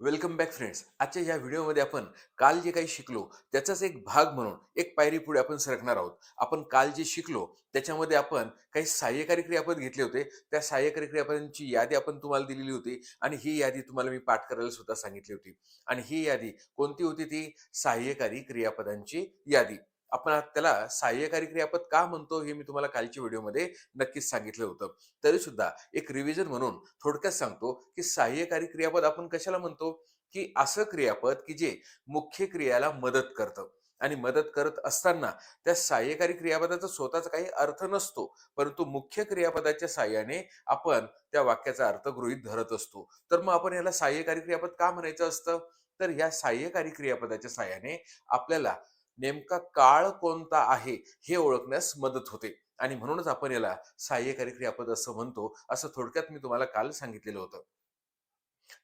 Welcome back friends. आजच्या या व्हिडिओमध्ये आपण काल जे काही शिकलो त्याचाच एक भाग म्हणून एक पायरी पुढे आपण सरकणार आहोत. आपण काल जे शिकलो त्याच्यामध्ये आपण काही सहाय्यकारी क्रियापद घेतले होते. त्या सहाय्यकारी क्रियापदांची यादी आपण तुम्हाला दिलेली होती आणि ही यादी तुम्हाला मी पाठ करायला सुद्धा सांगितली होती. आणि ही यादी कोणती होती? ती सहाय्यकारी क्रियापदांची यादी. आपण आज त्याला सहाय्यकारी क्रियापद का म्हणतो हे मी तुम्हाला कालच्या व्हिडिओमध्ये नक्कीच सांगितलं होतं. तरी सुद्धा एक रिव्हिजन म्हणून थोडक्यात सांगतो, की सहाय्यकारी क्रियापद आपण कशाला म्हणतो? की असं क्रियापद की जे मुख्य क्रियाला मदत करतं आणि मदत करत असताना त्या सहाय्यकारी क्रियापदाचा स्वतःचा काही अर्थ नसतो, परंतु मुख्य क्रियापदाच्या सहाय्याने आपण त्या वाक्याचा अर्थ गृहीत धरत असतो. तर मग आपण याला सहाय्यकारी क्रियापद का म्हणायचं असतं? तर या सहाय्यकारी क्रियापदाच्या सहाय्याने आपल्याला नेमका काळ कोणता आहे हे ओळखण्यास मदत होते आणि म्हणूनच आपण याला सहाय्यकारी क्रियापद असं म्हणतो, असं थोडक्यात मी तुम्हाला काल सांगितलेलं होतं.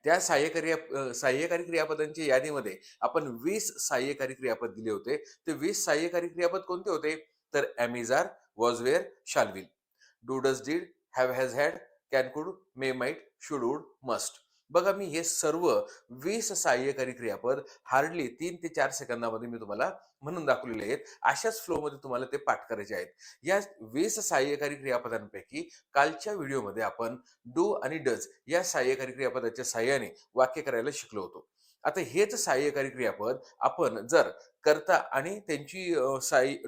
त्या सहाय्यकारी क्रियापदांच्या यादीमध्ये आपण 20 सहाय्यकारी क्रियापद दिले होते. ते 20 सहाय्यकारी क्रियापद कोणते होते? तर am are, was, were, shall will. Do, does, did, have, has, had, can, could, may, might, should, would, must. बघा मी हे सर्व 20 सहाय्यकारी क्रियापद हार्डली 3 ते 4 सेकंदामध्ये मी तुम्हाला म्हणून दाखवलेले आहेत. अशाच फ्लोमध्ये तुम्हाला ते पाठ करायचे आहेत. या 20 सहाय्यकारी क्रियापदांपैकी कालच्या व्हिडिओमध्ये आपण डू आणि डज या सहाय्यकारी क्रियापदाच्या सहाय्याने वाक्य करायला शिकलो होतो. आता हेच सहाय्यकारी क्रियापद आपण जर करता आणि त्यांची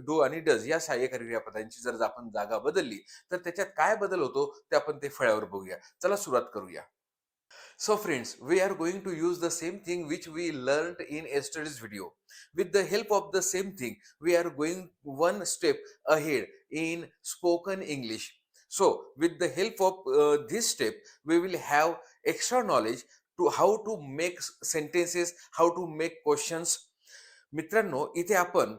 डू आणि डज या सहाय्यकारी क्रियापदांची जर आपण जागा बदलली तर त्याच्यात काय बदल होतो ते आपण ते फळ्यावर बघूया. चला सुरुवात करूया. So friends, we are going to use the same thing which we learned in yesterday's video. With the help of the same thing, we are going one step ahead in spoken English. So with the help of this step, we will have extra knowledge to how to make sentences, how to make questions. मित्रांनो, इथे आपण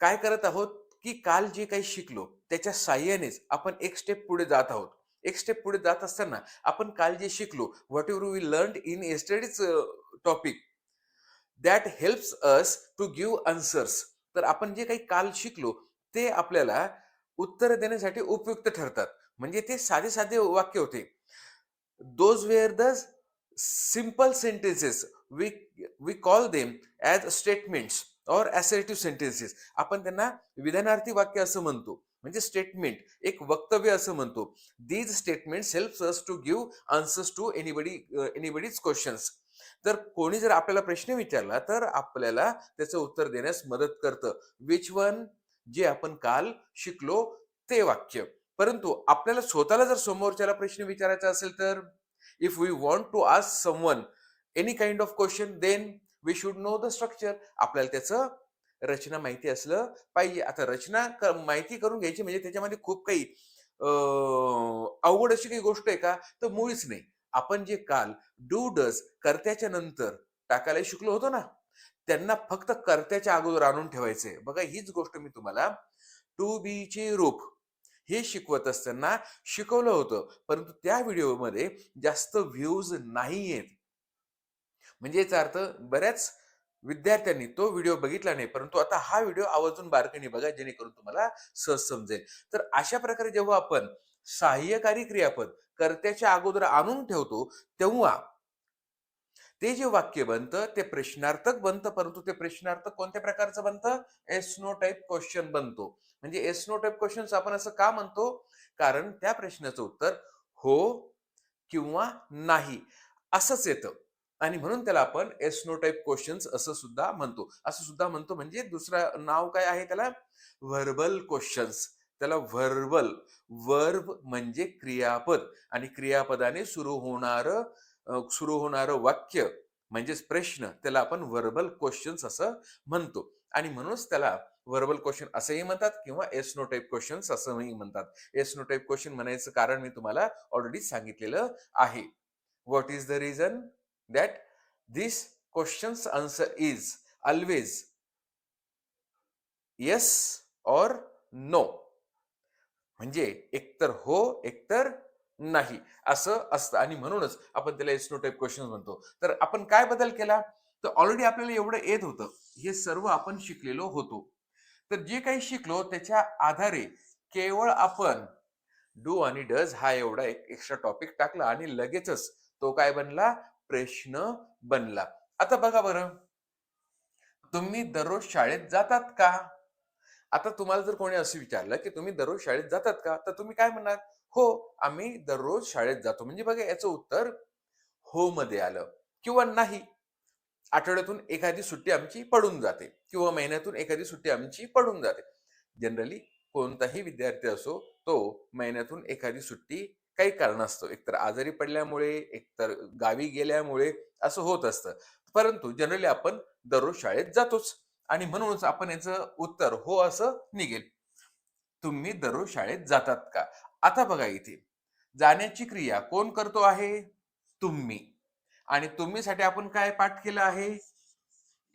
काय करत आहोत, की काल जे काही शिकलो त्याच्या साहाय्यानेच आपण एक स्टेप पुढे जात आहोत. एक स्टेप पुढे जात असताना आपण काल जे शिकलो, whatever we learned in yesterday's topic that helps us to give answers. तर आपण जे काही काल शिकलो ते आपल्याला उत्तर देण्यासाठी उपयुक्त ठरतात. म्हणजे ते साधे-साधे वाक्य होते. Those were the simple sentences. We call them as statements or assertive sentences. आपण त्यांना विधानार्थी वाक्य असं म्हणतो. म्हणजे स्टेटमेंट, एक वक्तव्य असं म्हणतो. These statements helps us to give answers to anybody's questions. तर कोणी जर आपल्याला प्रश्न विचारला तर आपल्याला त्याचं उत्तर देण्यास मदत करतं. Which one? जे आपण काल शिकलो ते वाक्य. परंतु आपल्याला स्वतःला जर समोरच्याला प्रश्न विचारायचा असेल तर if we want to ask someone any kind of question then we should know the structure. आपल्याला त्याचं रचना माहिती असलं पाहिजे. आता माहिती करून घ्यायची म्हणजे त्याच्यामध्ये खूप काही अवघड अशी काही गोष्ट आहे का? तर मुळीच नाही. आपण जे काल डू डज कर्त्याच्या नंतर टाकायला शिकलो होतो ना, त्यांना फक्त कर्त्याच्या अगोदर आणून ठेवायचंय. बघा हीच गोष्ट मी तुम्हाला टू बी चे रूप हे शिकवत असताना शिकवलं होतं. परंतु त्या व्हिडिओमध्ये जास्त व्ह्यूज नाहीयेत. म्हणजे याचा अर्थ बऱ्याच विद्यार्थ्यांनी तो व्हिडिओ बघितला नाही. परंतु आता हा व्हिडिओ आवर्जून बारकाईने बघा जेणेकरून तुम्हाला सहज समजेल. तर अशा प्रकारे जेव्हा आपण सहाय्यकारी क्रियापद कर्त्याच्या अगोदर आणून ठेवतो, तेव्हा ते जे वाक्य बनतं ते प्रश्नार्थक बनतं. परंतु ते प्रश्नार्थक कोणत्या प्रकारचं बनतं? येस नो टाइप क्वेश्चन बनतो. म्हणजे येस नो टाइप क्वेश्चन्स आपण असं का म्हणतो? कारण त्या प्रश्नाचं उत्तर हो किंवा नाही असंच येतं आणि म्हणून त्याला आपण येस नो टाइप क्वेश्चन्स असं सुद्धा म्हणतो. असं सुद्धा म्हणतो म्हणजे दुसरं नाव काय आहे त्याला? Verbal questions. त्याला वर्ब म्हणजे क्रियापद आणि क्रियापदाने सुरू होणारं वाक्य म्हणजेच प्रश्न त्याला आपण व्हर्बल क्वेश्चन्स असं म्हणतो आणि म्हणूनच त्याला व्हर्बल क्वेश्चन असंही म्हणतात किंवा येस नो टाइप क्वेश्चन्स असंही म्हणतात. येस नो टाइप क्वेश्चन म्हणायचं कारण मी तुम्हाला ऑलरेडी सांगितलेलं आहे. What is the reason that this questions answer is always yes or no. म्हणजे एकतर हो एकतर नाही असं असतं आणि म्हणूनच आपण त्याला येस नो टाइप क्वेश्चन म्हणतो. तर आपण काय बदल केला? तर ऑलरेडी आपल्याला एवढं येत होतं. हे सर्व आपण शिकलेलो होतो. तर जे काही शिकलो त्याच्या आधारे केवळ आपण डू आणि डज हा एवढा एक एक्स्ट्रा टॉपिक टाकला आणि लगेचच तो काय बनला? प्रश्न बनला. आता बघा बरं, तुम्ही दररोज शाळेत जातात का? आता तुम्हाला जर कोणी असं विचारलं, की तुम्ही दररोज शाळेत जातात का? तर तुम्ही काय म्हणणार? हो, आम्ही दररोज शाळेत जातो. म्हणजे बघा याचं उत्तर हो मध्ये आलं किंवा नाही. आठवड्यातून एखादी सुट्टी आमची पडून जाते किंवा महिन्यातून एखादी सुट्टी आमची पडून जाते. जनरली कोणताही विद्यार्थी असो, तो महिन्यातून एखादी सुट्टी काही कारणास्तव, एकतर आजारी पडल्यामुळे, एकतर गावी गेल्यामुळे असं होत असतं. परंतु जनरली आपण दररोज शाळेत जातोच आणि म्हणूनच आपण याचं उत्तर हो असं निघेल. तुम्ही दररोज शाळेत जातात का? आता बघा इथे, जाण्याची क्रिया कोण करतो आहे? तुम्ही. आणि तुम्हीसाठी आपण काय पाठ केलं आहे?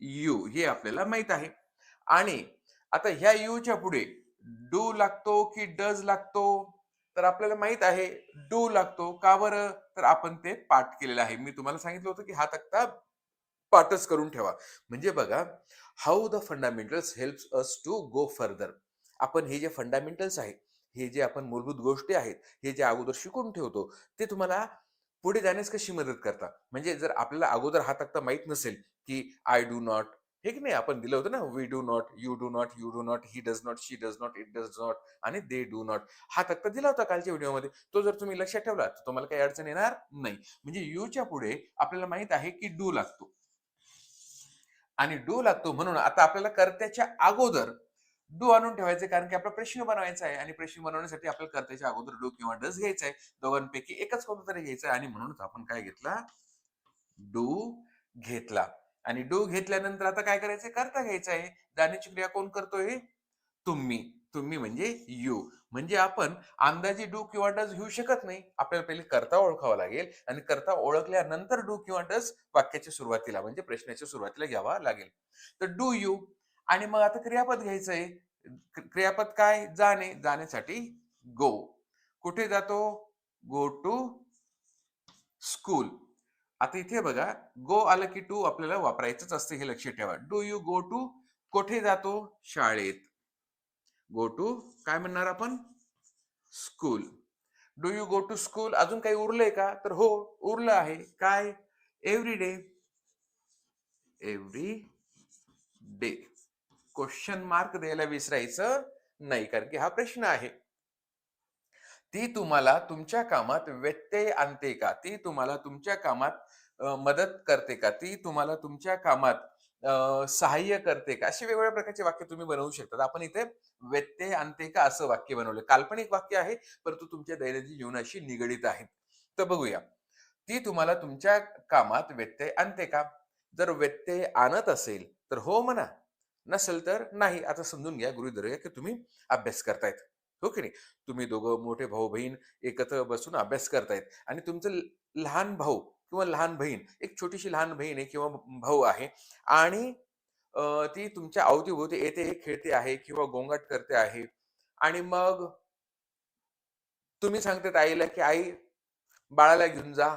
यू हे आपल्याला माहित आहे. आणि आता ह्या यूच्या पुढे डू लागतो की डज लागतो? तर आपल्याला माहित आहे डू लागतो. का बरं? तर आपण ते पाठ केलेलं आहे. मी तुम्हाला सांगितलं होतं की हा तक्ता पाठच करून ठेवा. म्हणजे बघा, how the fundamentals helps us to go further. आपण हे जे फंडामेंटल्स आहेत, हे जे आपण मूलभूत गोष्टी आहेत, हे जे अगोदर शिकून ठेवतो, ते तुम्हाला पुढे जाण्यास कशी मदत करतात. म्हणजे जर आपल्याला अगोदर हा तक्ता माहीत नसेल, की आय डू नॉट, हे की नाही आपण दिलं होतं ना, we do not, you do not, you do not, he does not, she does not, it does not आणि दे डू नॉट. हा तक्ता दिला होता कालच्या व्हिडिओमध्ये. तो जर तुम्ही लक्षात ठेवला, तर तुम्हाला काही अडचण येणार नाही. म्हणजे यूच्या पुढे आपल्याला माहित आहे, की डू लागतो. आणि डू लागतो म्हणून आता आपल्याला कर्त्याच्या अगोदर डू आणून ठेवायचे, कारण की आपला प्रश्न बनवायचा आहे आणि प्रश्न बनवण्यासाठी आपल्याला कर्त्याच्या अगोदर डू किंवा डज घ्यायचा आहे. दोघांपैकी एकच कोणता तरी घ्यायचा आहे आणि म्हणूनच आपण काय घेतला? डू घेतला. आणि डू घेतल्यानंतर आता काय करायचंय? कर्ता घ्यायचा आहे. जाण्याची क्रिया कोण करतोय? तुम्ही. तुम्ही म्हणजे यू. म्हणजे आपण अंदाजे डू किंवा डज घेऊ शकत नाही. आपल्याला पहिले कर्ता ओळखावा लागेल आणि कर्ता ओळखल्यानंतर डू किंवा डज वाक्याच्या सुरुवातीला म्हणजे प्रश्नाच्या सुरुवातीला घ्यावा लागेल. तर डू यू आणि मग आता क्रियापद घ्यायचंय. क्रियापद काय? जाणे. जाण्यासाठी गो. कुठे जातो? Go to school. आता इथे बघा, गो आलं की टू आपल्याला वापरायचंच असतं हे लक्षात ठेवा. डू यू गो टू, कुठे जातो? शाळेत. गो टू काय म्हणणार आपण? School. Do you go to school? अजून काही उरलंय का? तर हो, उरलं आहे. काय? Every day. Every day. Question mark द्यायला विसरायचं नाही, कारण की हा प्रश्न आहे. ती तुम्हाला तुमच्या कामात व्यत्यय आणते का? ती तुम्हाला तुमच्या कामात मदत करते का? ती तुम्हाला तुमच्या कामात सहाय्य करते का? अशी वेगवेगळ्या प्रकारचे वाक्य तुम्ही बनवू शकता. आपण इथे व्यत्यय आणते का असं वाक्य बनवलं. काल्पनिक वाक्य आहे, परंतु तुमच्या दैनंदिन जीवनाशी निगडीत आहे. तर बघूया. ती तुम्हाला तुमच्या कामात व्यत्यय आणते का? जर व्यत्यय आणत असेल, तर हो म्हणा. नसेल तर नाही. आता समजून घ्या, गृहीत धरूया की तुम्ही अभ्यास करतायत. हो की नाही? तुम्ही दोघं मोठे भाऊ-बहीण एकत्र बसून अभ्यास करतायत आणि तुमचं लहान भाऊ किंवा लहान बहीण, एक छोटीशी लहान बहीण आहे किंवा भाऊ आहे आणि ती तुमच्या अवतीभोवती येते, खेळते आहे किंवा गोंगाट करते आहे आणि मग तुम्ही सांगतात आईला, की "आई, बाळाला घेऊन जा."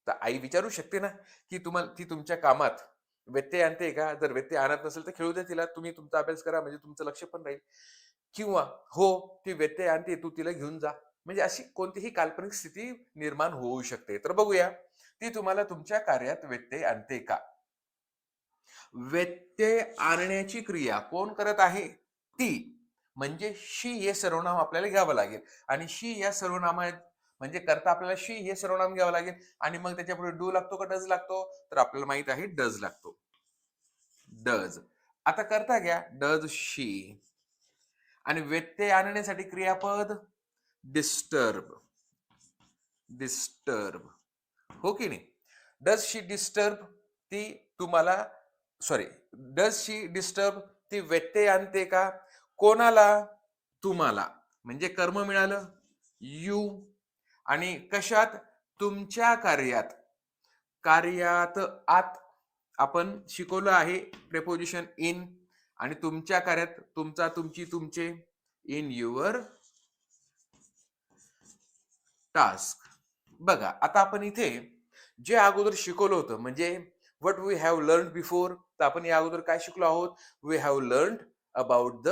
तर आई विचारू शकते ना, की तुम्हाला ती तुमच्या कामात व्यत्यय आणते का? जर व्यत्यय आणत नसेल तर खेळू द्या तिला. तुम्ही तुमचा अभ्यास करा म्हणजे तुमचं लक्ष पण राहील. किंवा हो, ती व्यत्यय आणते, तू तिला घेऊन जा. म्हणजे अशी कोणतीही काल्पनिक स्थिती निर्माण होऊ शकते. तर बघूया, ती तुम्हाला तुमच्या कार्यात व्यत्यय आणते का? व्यत्यय आणण्याची क्रिया कोण करत आहे? ती. म्हणजे शी हे सर्वनाम आपल्याला घ्यावं लागेल आणि शी या सर्वनामात म्हणजे करता आपल्याला शी हे सर्वनाम घ्यावं लागेल आणि मग त्याच्यापुढे डू लागतो का डज लागतो? तर आपल्याला माहित आहे डज लागतो. डज. आता करता घ्या डज शी आणि व्यत्यय आणण्यासाठी क्रियापद डिस्टर्ब. डिस्टर्ब. हो की नाही? Does she disturb? ती तुम्हाला सॉरी, डज शी डिस्टर्ब? ती व्यत्यय आणते का? कोणाला? तुम्हाला. म्हणजे कर्म मिळालं यू आणि कशात? तुमच्या कार्यात. कार्यात आत आपण शिकवलं आहे प्रेपोजिशन इन आणि तुमच्या कार्यात तुमचा, तुमची, तुमचे इन युअर टास्क. बघा, आता आपण इथे जे अगोदर शिकवलं होतं म्हणजे what we have learn before, तर आपण या अगोदर काय शिकलो आहोत? We have learn about the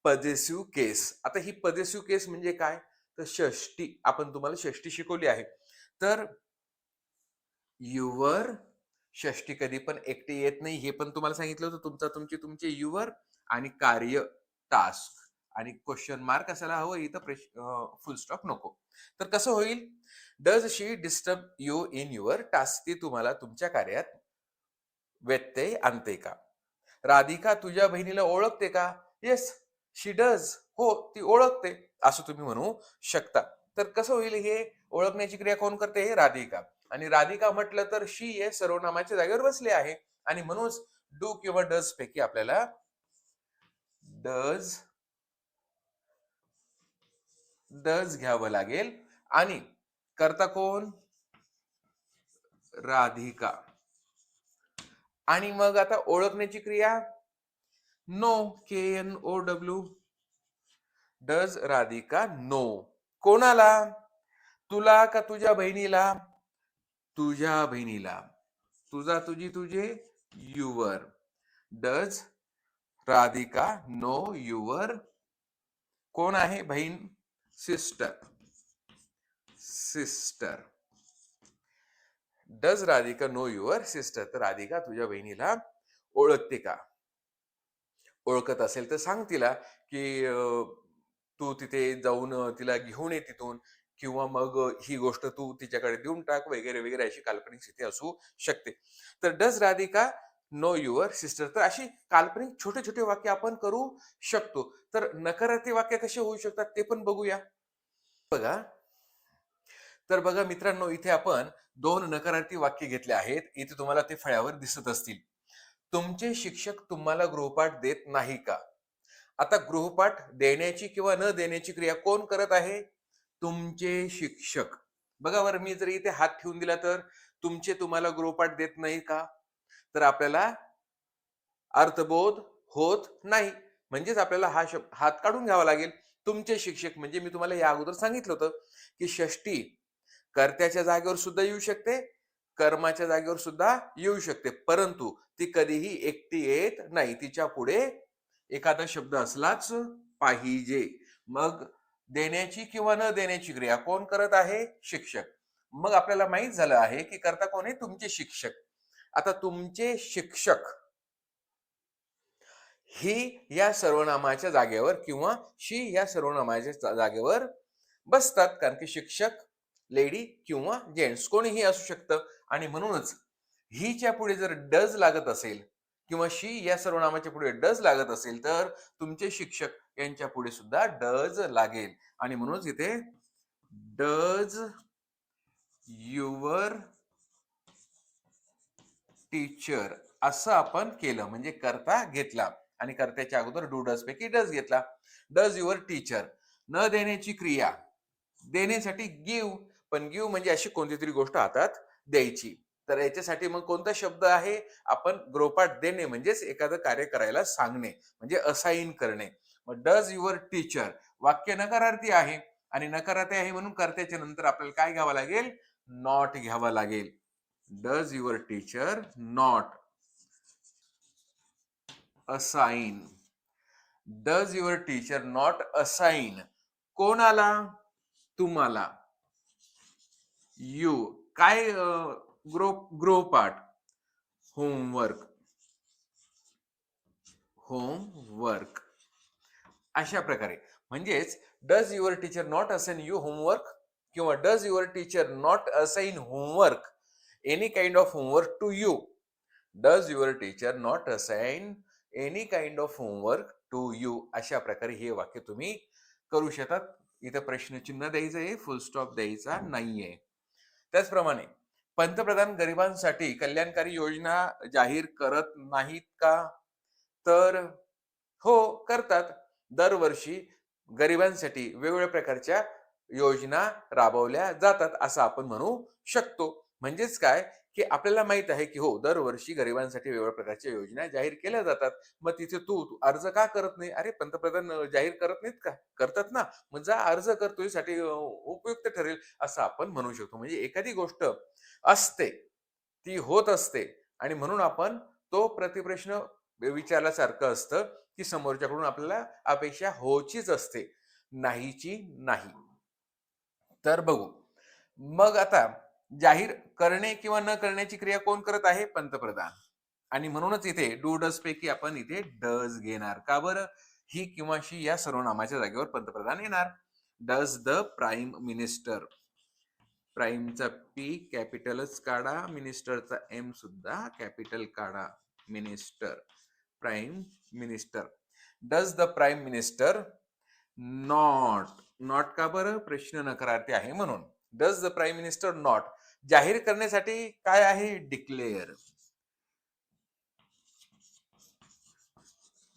possessive case. आता ही पजेसिव्ह केस म्हणजे काय? तर षष्टी. आपण तुम्हाला षष्टी शिकवली आहे. तर युवर. षष्टी कधी पण एकटी येत नाही हे पण तुम्हाला सांगितलं होतं. तुमचे युवर आणि कार्य टास्क आणि क्वेश्चन मार्क असायला हवं, इथं फुल स्टॉप नको. तर कसं होईल? Does she disturb you in your task? ती तुम्हाला तुमच्या कार्यात व्यत्यय आणते का? राधिका तुझ्या बहिणीला ओळखते का? Yes, she does. हो, ती ओळखते, असं तुम्ही म्हणू शकता. तर कसं होईल हे? ओळखण्याची क्रिया कोण करते? हे राधिका. आणि राधिका म्हटलं तर शी हे सर्वनामाच्या जागेवर बसले आहे आणि म्हणूनच डू किंवा डज पैकी आपल्याला डज डज घ्यावं लागेल. आणि करता कोण? राधिका. आणि मग आता ओळखण्याची क्रिया know, KNOW. Does Radhika know. कोणाला? तुला का तुझ्या बहिणीला? तुझ्या बहिणीला. तुझा, तुझी, तुझे, your. Does Radhika know your? कोण आहे बहीण? Sister. Sister. Does Radhika know your sister? तर राधिका तुझ्या बहिणीला ओळखते का? ओळखत असेल तर सांग तिला की तू तिथे जाऊन तिला घेऊन ये तिथून, किंवा मग ही गोष्ट तू तिच्याकडे देऊन टाक, वगैरे वगैरे, अशी काल्पनिक स्थिती असू शकते. तर does Radhika know your sister? तर अशी काल्पनिक छोटे छोटे वाक्य आपण करू शकतो. तर नकारार्थी वाक्य कसे होऊ शकतात ते पण बघूया. बघा, तर बघा मित्रांनो, इथे आपण 2 नकारार्थी वाक्य घेतले आहेत. इथे तुम्हाला ते फळ्यावर दिसत असतील. तुमचे शिक्षक तुम्हाला गृहपाठ देत नाही का? आता गृहपाठ देण्याची किंवा न देण्याची क्रिया कोण करत आहे? तुमचे शिक्षक. बघा बरं, मी जर इथे हात ठेवून दिला तर तुमचे तुम्हाला गृहपाठ देत नाही का? तर आपल्याला अर्थबोध होत नाही. म्हणजेच आपल्याला हा शब्द हात काढून घ्यावा लागेल. तुमचे शिक्षक म्हणजे मी तुम्हाला या अगोदर सांगितलं होतं की षष्टी कर्त्याच्या जागेवर सुद्धा येऊ शकते, कर्माच्या जागेवर सुद्धा येऊ शकते, परंतु ती कधीही एकटी येत नाही. तिच्या पुढे एखादा शब्द असलाच पाहिजे. मग देण्याची किंवा न देण्याची क्रिया कोण करत आहे? शिक्षक. मग आपल्याला माहित झालं आहे की कर्ता कोण आहे? तुमचे शिक्षक. आता तुमचे शिक्षक ही या सर्वनामाच्या जागेवर किंवा शी या सर्वनामाच्या जागेवर बसतात, कारण की शिक्षक लेडी किंवा जेंट्स कोणीही असू शकतं. आणि म्हणूनच हीच्या पुढे जर डज लागत असेल किंवा शी या सर्वनामाच्या पुढे डज लागत असेल तर तुमचे शिक्षक यांच्या पुढे सुद्धा डज लागेल. आणि म्हणूनच इथे डज युअर टीचर असं आपण केलं, म्हणजे कर्ता घेतला आणि कर्त्याच्या अगोदर डू डज पैकी डज घेतला. Does your teacher. न देण्याची क्रिया देण्यासाठी गिव्ह, पण गिव्ह म्हणजे अशी कोणती तरी गोष्ट हातात द्यायची. तर याच्यासाठी मग कोणता शब्द आहे? आपण गृहपाठ देणे म्हणजेच एखादं कार्य करायला सांगणे, म्हणजे असाइन करणे. मग डज युअर टीचर वाक्य नकारार्थी आहे आणि नकारार्थी आहे म्हणून कर्त्याच्या नंतर आपल्याला काय घ्यावं लागेल? नॉट घ्यावं लागेल. Does your teacher not assign? Does your teacher not assign कोणाला? तुम्हाला. यू काय? गृहपाठ. होमवर्क. होमवर्क. अशा प्रकारे म्हणजेच does your teacher not assign you homework किंवा does your teacher not assign homework any kind of homework to you. Does your teacher not assign any kind of homework to you. अशा प्रकारे हे वाक्य तुम्ही करू शकतात. इथं प्रश्नचिन्ह द्यायचं आहे, फुल स्टॉप द्यायचा नाहीये. त्याचप्रमाणे पंतप्रधान गरिबांसाठी कल्याणकारी योजना जाहीर करत नाहीत का? तर हो, करतात. दरवर्षी गरिबांसाठी वेगवेगळ्या प्रकारच्या योजना राबवल्या जातात असं आपण म्हणू शकतो. म्हणजेच काय, की आपल्याला माहित आहे की हो, दरवर्षी गरिबांसाठी वेगवेगळ्या प्रकारच्या योजना जाहीर केल्या जातात. मग तिथे तू अर्ज का करत नाही? अरे, पंतप्रधान जाहीर करत नाहीत का? करतात ना. मग जा अर्ज कर, तुझ्यासाठी उपयुक्त ठरेल असं आपण म्हणू शकतो. म्हणजे एखादी गोष्ट असते, ती होत असते आणि म्हणून आपण तो प्रतिप्रश्न विचारल्यासारखं असतं की समोरच्याकडून आपल्याला अपेक्षा होचीच असते, नाहीची नाही. तर बघू. मग आता जाहीर करणे किंवा न करण्याची क्रिया कोण करत आहे? पंतप्रधान. आणि म्हणूनच इथे डू डज पैकी आपण इथे डज घेणार. का बरं? ही किंवा शी या सर्वनामाच्या जागेवर पंतप्रधान येणार. Does the prime minister. प्राईमचा पी कॅपिटलच काढा, मिनिस्टरचा एम सुद्धा कॅपिटल काढा. Minister, prime minister. Does the prime minister not. Not का बरं? प्रश्न नकारार्थी आहे म्हणून. Does the prime minister not जाहीर करण्यासाठी काय आहे? Declare.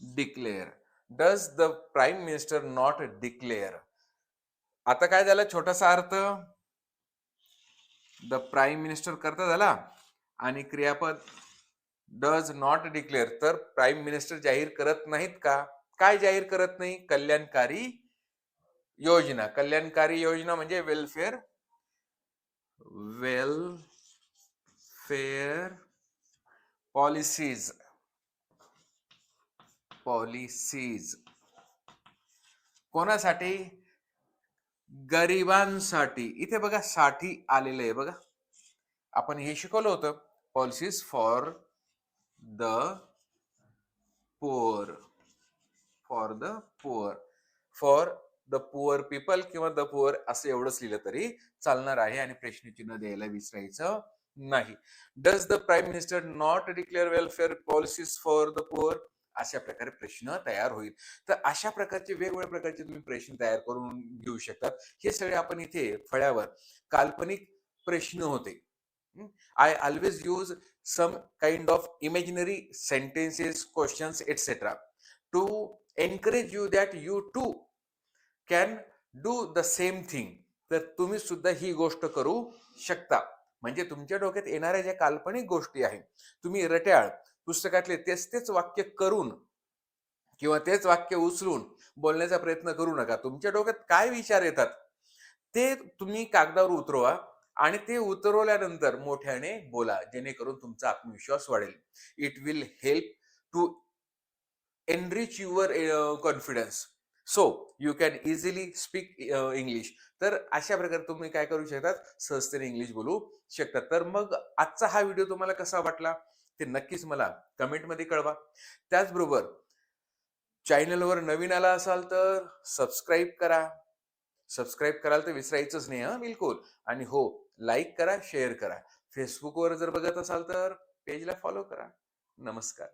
Declare. Does the prime minister not declare. आता काय झालं? छोटासा अर्थ. द प्राईम मिनिस्टर करता झाला आणि क्रियापद डज नॉट डिक्लेअर. तर प्राईम मिनिस्टर जाहीर करत नाहीत का? काय जाहीर करत नाही? कल्याणकारी योजना. कल्याणकारी योजना म्हणजे वेलफेअर. Welfare policies. पॉलिसीज कोणासाठी? गरिबांसाठी. इथे बघा साठी आलेलं आहे बघा. आपण हे शिकवलं होतं. Policies for the poor. For the poor. For the poor people किंवा द पुअर असं एवढंच लिहिलं तरी चालणार आहे आणि प्रश्नचिन्ह द्यायला विसरायचं नाही. Does the prime minister not declare welfare policies for the poor? अशा प्रकारे प्रश्न तयार होईल. तर अशा प्रकारचे वेगवेगळ्या प्रकारचे तुम्ही प्रश्न तयार करून घेऊ शकतात. हे सगळे आपण इथे फळ्यावर काल्पनिक प्रश्न होते. I always use some kind of imaginary sentences, questions etcetera to encourage you that you too can do the same thing. तर तुम्ही सुद्धा ही गोष्ट करू शकता. म्हणजे तुमच्या डोक्यात येणाऱ्या ज्या काल्पनिक गोष्टी आहेत, तुम्ही रट्याळ पुस्तकातले तेच तेच वाक्य करून किंवा तेच वाक्य उचलून बोलण्याचा प्रयत्न करू नका. तुमच्या डोक्यात काय विचार येतात ते तुम्ही कागदावर उतरवा आणि ते उतरवल्यानंतर मोठ्याने बोला, जेणेकरून तुमचा आत्मविश्वास वाढेल. It will help to enrich your confidence, so you can easily speak English. तर अशा प्रकारे तुम्ही काय करू शकतात? सहजतेने इंग्लिश बोलू शकतात. तर मग आजचा हा व्हिडिओ तुम्हाला कसा वाटला ते नक्कीच मला कमेंटमध्ये कळवा. त्याचबरोबर चॅनलवर नवीन आला असाल तर सबस्क्राईब करा. सबस्क्राईब कराल तर विसरायचंच नाही हा बिलकुल. आणि हो, लाईक करा, शेअर करा. फेसबुकवर जर बघत असाल तर पेजला फॉलो करा. नमस्कार.